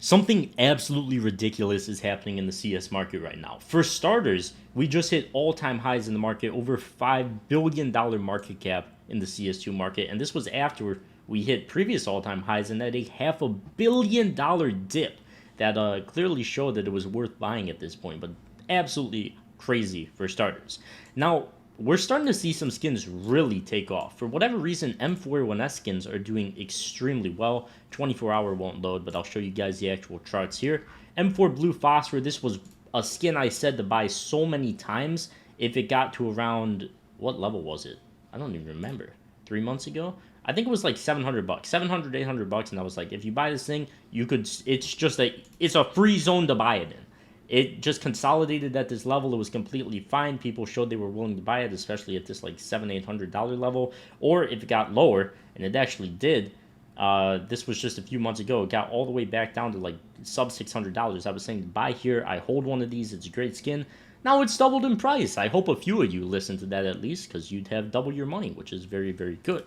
Something absolutely ridiculous is happening in the CS market right now. For starters, we just hit all-time highs in the market, over $5 billion market cap in the CS2 market, and this was after we hit previous all-time highs and had a $500 million dip that clearly showed that it was worth buying at this point, but absolutely crazy for starters. Now, we're starting to see some skins really take off. For whatever reason, M41S skins are doing extremely well. 24-hour won't load, but I'll show you guys the actual charts here. M4 Blue Phosphor, this was a skin I said to buy so many times if it got to around, what level was it? I don't even remember. 3 months ago? I think it was like 700 bucks, 700, 800 bucks, and I was like, if you buy this thing, you could, it's a free zone to buy it in. It just consolidated at this level. It was completely fine. People showed they were willing to buy it, especially at this like $700-800 level. Or if it got lower, and it actually did, this was just a few months ago, it got all the way back down to like sub $600. I was saying to buy here. I hold one of these. It's a great skin. Now it's doubled in price. I hope a few of you listen to that at least, because you'd have double your money, which is very, very good.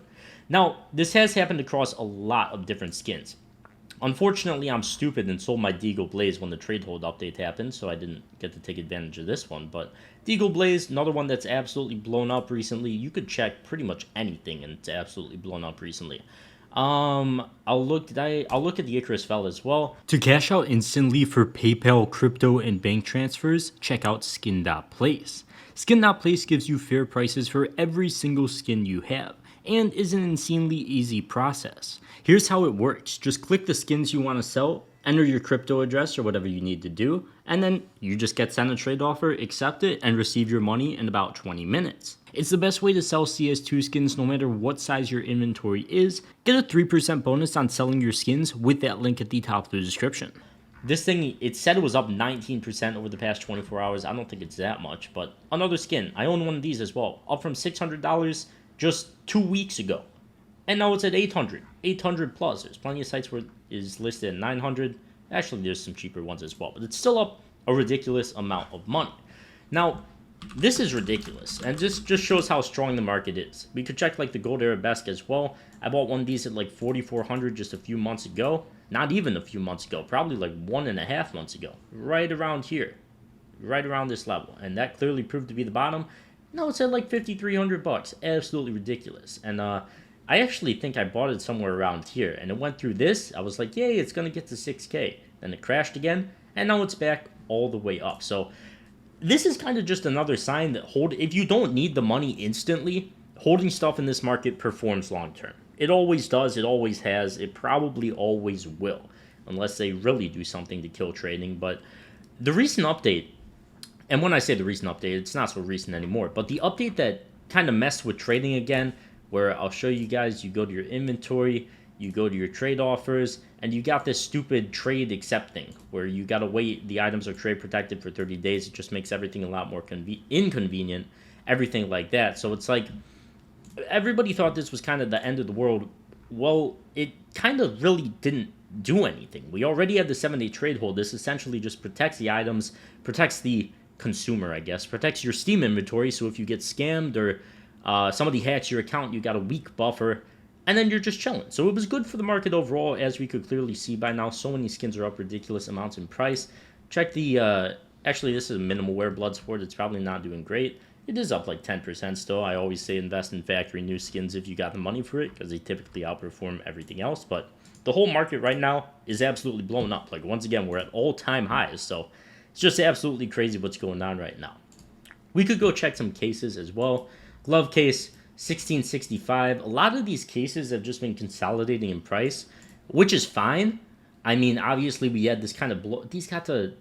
Now, this has happened across a lot of different skins. Unfortunately, I'm stupid and sold my Deagle Blaze when the trade hold update happened, so I didn't get to take advantage of this one. But Deagle Blaze, another one that's absolutely blown up recently. You could check pretty much anything, and it's absolutely blown up recently. I'll look at the Icarus Fell as well. To cash out instantly for PayPal, crypto, and bank transfers, check out Skin.Place. Skin.Place gives you fair prices for every single skin you have, and is an insanely easy process. Here's how it works. Just click the skins you want to sell, enter your crypto address or whatever you need to do, and then you just get sent a trade offer, accept it, and receive your money in about 20 minutes. It's the best way to sell CS2 skins no matter what size your inventory is. Get a 3% bonus on selling your skins with that link at the top of the description. This thing, it said it was up 19% over the past 24 hours. I don't think it's that much, but another skin. I own one of these as well. Up from $600 just 2 weeks ago. And now it's at 800, 800 plus. There's plenty of sites where it is listed at 900. Actually, there's some cheaper ones as well, but it's still up a ridiculous amount of money. Now, this is ridiculous, and this just shows how strong the market is. We could check like the Gold Arabesque as well. I bought one of these at like 4,400 just a few months ago. Not even a few months ago, probably like 1.5 months ago. Right around here, right around this level, and that clearly proved to be the bottom. No, it's at like 5,300 bucks. Absolutely ridiculous. And I actually think I bought it somewhere around here, and it went through this. I was like, yay, it's gonna get to 6K. Then it crashed again, and now it's back all the way up. So this is kind of just another sign that if you don't need the money instantly, holding stuff in this market performs long term. It always does. It always has. It probably always will, unless they really do something to kill trading. But the recent update, and when I say the recent update, it's not so recent anymore, but the update that kind of messed with trading again, where I'll show you guys, you go to your inventory, you go to your trade offers, and you got this stupid trade accepting, where you got to wait, the items are trade protected for 30 days. It just makes everything a lot more inconvenient, everything like that. So it's like, everybody thought this was kind of the end of the world. Well, it kind of really didn't do anything. We already had the 7-day trade hold. This essentially just protects the items, protects the consumer, I guess, protects your Steam inventory. So if you get scammed or somebody hacks your account, you got a weak buffer, and then you're just chilling. So it was good for the market overall, as we could clearly see by now. So many skins are up ridiculous amounts in price. Check the, actually this is a minimal wear Bloodsport. It's probably not doing great. It is up like 10% still. I always say invest in factory new skins if you got the money for it, because they typically outperform everything else. But the whole market right now is absolutely blown up. Like, once again, we're at all-time highs, so it's just absolutely crazy what's going on right now. We could go check some cases as well. Glove case, 1665. A lot of these cases have just been consolidating in price, which is fine. I mean, obviously we had this kind of these got to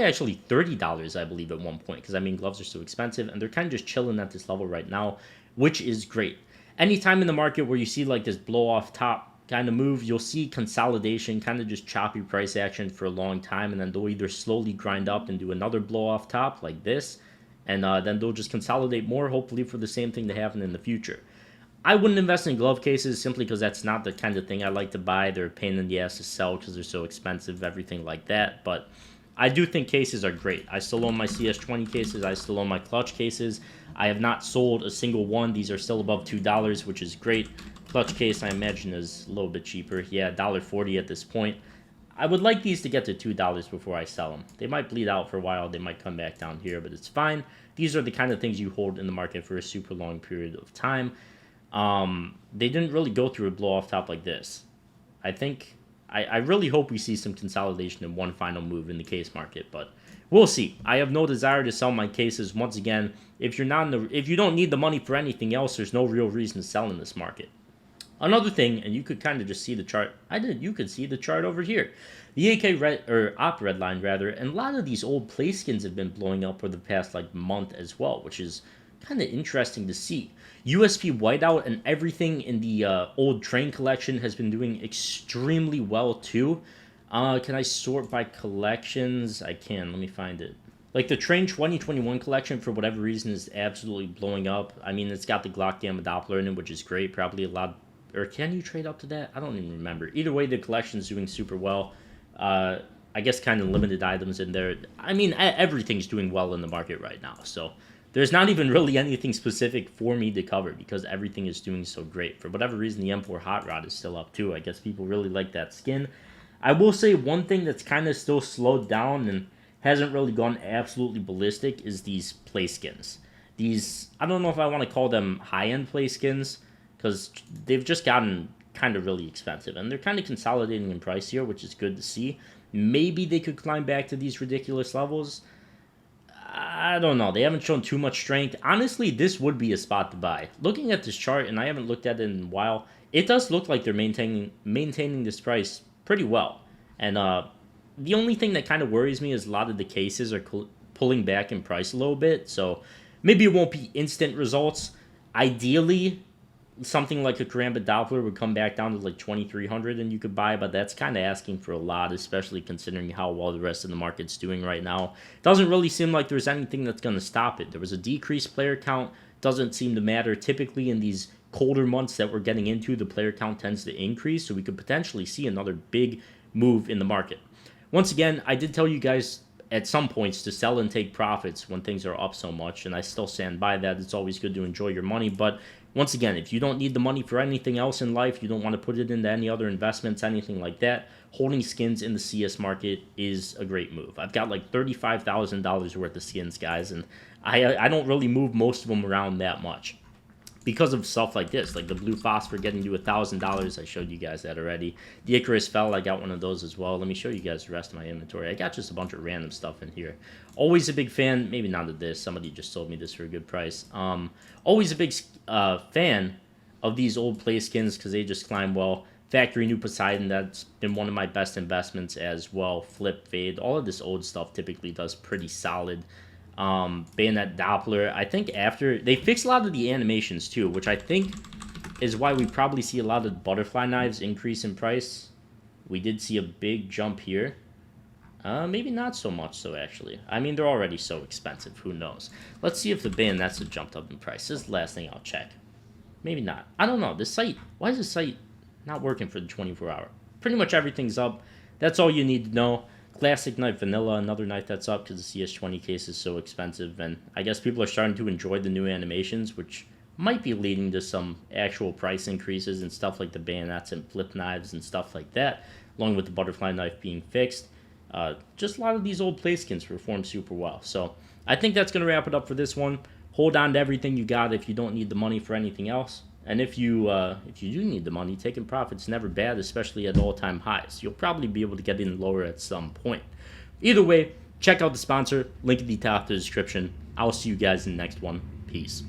actually $30, I believe, at one point, because I mean, gloves are so expensive, and they're kind of just chilling at this level right now, which is great. Anytime in the market where you see like this blow off top kind of move, you'll see consolidation, kind of just choppy price action for a long time, and then they'll either slowly grind up and do another blow off top like this, and then they'll just consolidate more, hopefully for the same thing to happen in the future. I wouldn't invest in glove cases simply because that's not the kind of thing I like to buy. They're a pain in the ass to sell because they're so expensive, everything like that. But I do think cases are great. I still own my CS20 cases. I still own my clutch cases. I have not sold a single one. These are still above $2, which is great. Clutch case, I imagine, is a little bit cheaper. Yeah, $1.40 at this point. I would like these to get to $2 before I sell them. They might bleed out for a while. They might come back down here, but it's fine. These are the kind of things you hold in the market for a super long period of time. They didn't really go through a blow off top like this. I really hope we see some consolidation in one final move in the case market, but we'll see. I have no desire to sell my cases. Once again, if you don't need the money for anything else, there's no real reason to sell in this market. Another thing, and you could kind of just see the chart. You could see the chart over here. The AK red or op red line rather, and a lot of these old play skins have been blowing up for the past like month as well, which is kind of interesting to see. USP Whiteout and everything in the old train collection has been doing extremely well too. Can I sort by collections? I can. Let me find it. Like the Train 2021 collection, for whatever reason, is absolutely blowing up. I mean, it's got the Glock Gamma Doppler in it, which is great. Probably a lot. Or can you trade up to that? I don't even remember. Either way, the collection's doing super well. I guess kind of limited items in there. I mean, everything's doing well in the market right now. So there's not even really anything specific for me to cover because everything is doing so great. For whatever reason, the M4 Hot Rod is still up too. I guess people really like that skin. I will say one thing that's kind of still slowed down and hasn't really gone absolutely ballistic is these play skins. These, I don't know if I want to call them high-end play skins because they've just gotten kind of really expensive. And they're kind of consolidating in price here, which is good to see. Maybe they could climb back to these ridiculous levels. I don't know. They haven't shown too much strength. Honestly, this would be a spot to buy. Looking at this chart, and I haven't looked at it in a while, it does look like they're maintaining this price pretty well. And the only thing that kind of worries me is a lot of the cases are pulling back in price a little bit. So maybe it won't be instant results. Ideally, something like a Karambit Doppler would come back down to like 2,300 and you could buy, but that's kind of asking for a lot, especially considering how well the rest of the market's doing right now. It doesn't really seem like there's anything that's going to stop it. There was a decreased player count, doesn't seem to matter. Typically in these colder months that we're getting into, the player count tends to increase, so we could potentially see another big move in the market. Once again, I did tell you guys at some points to sell and take profits when things are up so much, and I still stand by that. It's always good to enjoy your money, but once again, if you don't need the money for anything else in life, you don't want to put it into any other investments, anything like that, holding skins in the CS market is a great move. I've got like $35,000 worth of skins, guys, and I don't really move most of them around that much because of stuff like this, like the Blue Phosphor getting to $1,000. I showed you guys that already. The Icarus Fell, I got one of those as well. Let me show you guys the rest of my inventory. I got just a bunch of random stuff in here. Always a big fan, maybe not of this. Somebody just sold me this for a good price. Always a big fan of these old play skins because they just climb well. Factory New Poseidon, that's been one of my best investments as well. Flip Fade, all of this old stuff typically does pretty solid. Bayonet Doppler, I think after they fixed a lot of the animations too, which I think is why we probably see a lot of butterfly knives increase in price. We did see a big jump here. Maybe not so much so actually. I mean, they're already so expensive, who knows. Let's see if the bayonets have jumped up in price. This is the last thing I'll check. Maybe not. I don't know. This site, why is this site not working for the 24-hour? Pretty much everything's up. That's all you need to know. Classic knife Vanilla, another knife that's up because the CS20 case is so expensive, and I guess people are starting to enjoy the new animations, which might be leading to some actual price increases and stuff like the bayonets and flip knives and stuff like that, along with the butterfly knife being fixed. Just a lot of these old play skins perform super well. So I think that's going to wrap it up for this one. Hold on to everything you got if you don't need the money for anything else. And if you do need the money, taking profit's never bad, especially at all-time highs. You'll probably be able to get in lower at some point. Either way, check out the sponsor. Link at the top of the description. I'll see you guys in the next one. Peace.